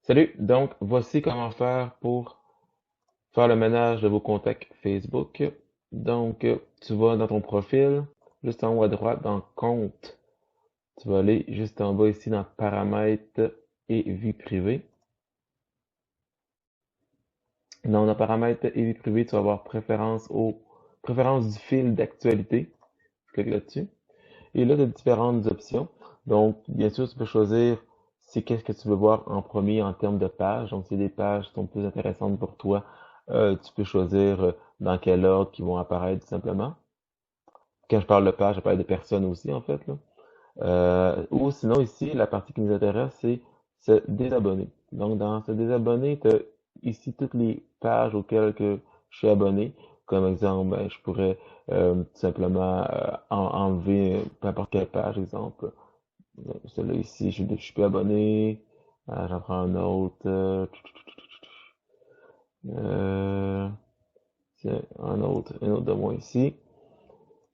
Salut, donc voici comment faire pour faire le ménage de vos contacts Facebook. Donc, tu vas dans ton profil, juste en haut à droite, dans Compte. Tu vas aller juste en bas ici dans Paramètres et Vie privée. Dans Paramètres et Vie privée, tu vas avoir Préférences du fil d'actualité. Tu cliques là-dessus. Et là, tu as différentes options. Donc, bien sûr, tu peux choisir c'est qu'est-ce que tu veux voir en premier en termes de pages. Donc, si des pages qui sont plus intéressantes pour toi, tu peux choisir dans quel ordre qui vont apparaître tout simplement. Quand je parle de pages, je parle de personnes aussi, en fait, là. Ou sinon, ici, la partie qui nous intéresse, c'est se désabonner. Donc, dans se désabonner, tu as ici toutes les pages auxquelles que je suis abonné. Comme exemple, ben, je pourrais tout simplement enlever peu importe quelle page, exemple. Celle-là ici, je suis plus abonné. J'en prends un autre. Euh, tiens, un autre de moi ici.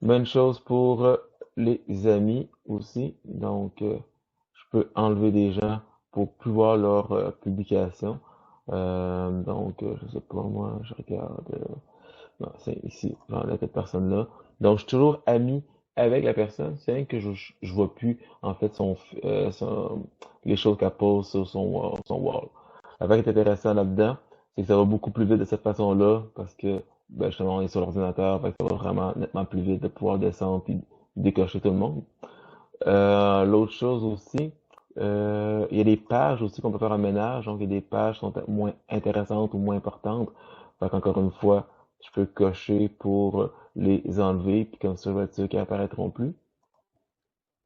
Même chose pour les amis aussi. Donc, je peux enlever des gens pour plus voir leurs publications. Je sais pas, moi, je regarde. Non, c'est ici, j'enlève cette personne-là. Donc, je suis toujours ami avec la personne. C'est rien que je vois plus, en fait, les choses qu'elle pose sur son wall. L'affaire qui est intéressant là-dedans, c'est que ça va beaucoup plus vite de cette façon-là, parce que, ben, justement, on est sur l'ordinateur, fait que ça va vraiment nettement plus vite de pouvoir descendre puis décocher tout le monde. L'autre chose aussi, il y a des pages aussi qu'on peut faire en ménage, donc il y a des pages qui sont moins intéressantes ou moins importantes. Fait qu'encore une fois, je peux cocher pour les enlever, puis comme ça, je vais être sûr qu'ils apparaîtront plus.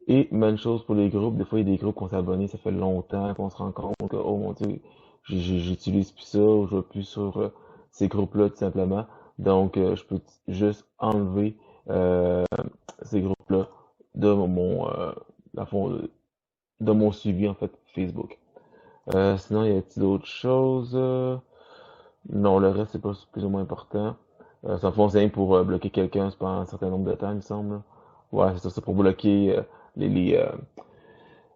Et même chose pour les groupes, des fois il y a des groupes qu'on s'est abonné, ça fait longtemps qu'on se rend compte que, oh mon Dieu, j'utilise plus ça, ou je vais plus sur ces groupes-là tout simplement. Donc, je peux juste enlever euh, ces groupes-là de dans le fond, de mon suivi en fait Facebook. Sinon, il y a-t-il d'autres choses? Non, le reste c'est pas plus ou moins important. Ça fond, c'est rien pour bloquer quelqu'un pendant un certain nombre de temps, il me semble. Là. Ouais, c'est ça, c'est pour bloquer les, les, euh,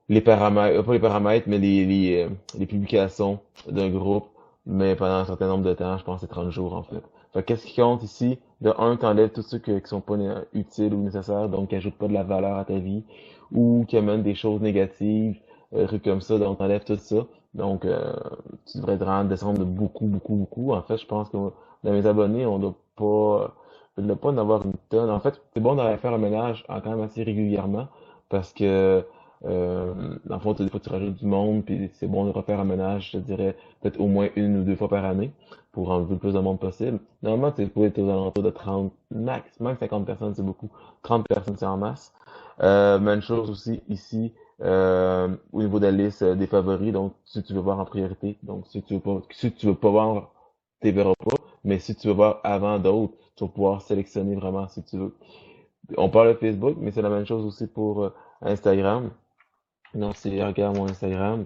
les paramètres, pas les paramètres, mais les publications d'un groupe, mais pendant un certain nombre de temps, je pense que c'est 30 jours en fait. Fait qu'est-ce qui compte ici? De un, t'enlèves tous ceux qui sont pas utiles ou nécessaires, donc qui ajoutent pas de la valeur à ta vie, ou qui amènent des choses négatives, trucs comme ça, donc t'enlèves tout ça. Donc, tu devrais te rendre descendre de beaucoup, beaucoup, beaucoup. En fait, je pense que dans mes abonnés, on doit pas en avoir une tonne. En fait, c'est bon d'aller faire un ménage quand même assez régulièrement, parce que dans le fond, des fois, tu rajoutes du monde, puis c'est bon de refaire un ménage, je te dirais, peut-être au moins une ou deux fois par année, pour enlever le plus de monde possible. Normalement, tu peux être aux alentours de 30, max 50 personnes, c'est beaucoup. 30 personnes, c'est en masse. Même chose aussi ici, au niveau de la liste des favoris, donc si tu veux voir en priorité, donc si tu veux pas voir, tu les verras pas, mais si tu veux voir avant d'autres, tu vas pouvoir sélectionner vraiment si tu veux. On parle de Facebook, mais c'est la même chose aussi pour Instagram. Non, c'est regarde mon Instagram.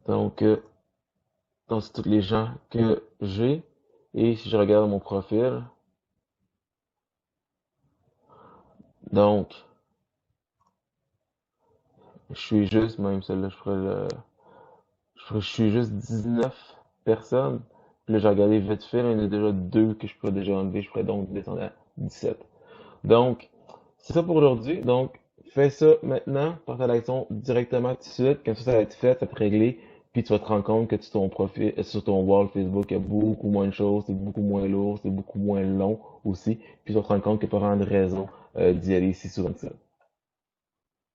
Donc, donc c'est tous les gens que j'ai. Et si je regarde mon profil, donc, je suis juste, même celle-là, je suis juste 19 personnes. Puis là, j'ai regardé vite fait, là, il y en a déjà deux que je pourrais déjà enlever. Je pourrais donc descendre à 17. Donc, c'est ça pour aujourd'hui. Donc, fais ça maintenant, passe à l'action directement tout de suite. Comme ça va être fait, ça va être réglé. Puis tu vas te rendre compte que sur ton profil, sur ton wall Facebook, il y a beaucoup moins de choses, c'est beaucoup moins lourd, c'est beaucoup moins long aussi. Puis tu vas te rendre compte qu'il n'y a pas vraiment de raison d'y aller si souvent que ça.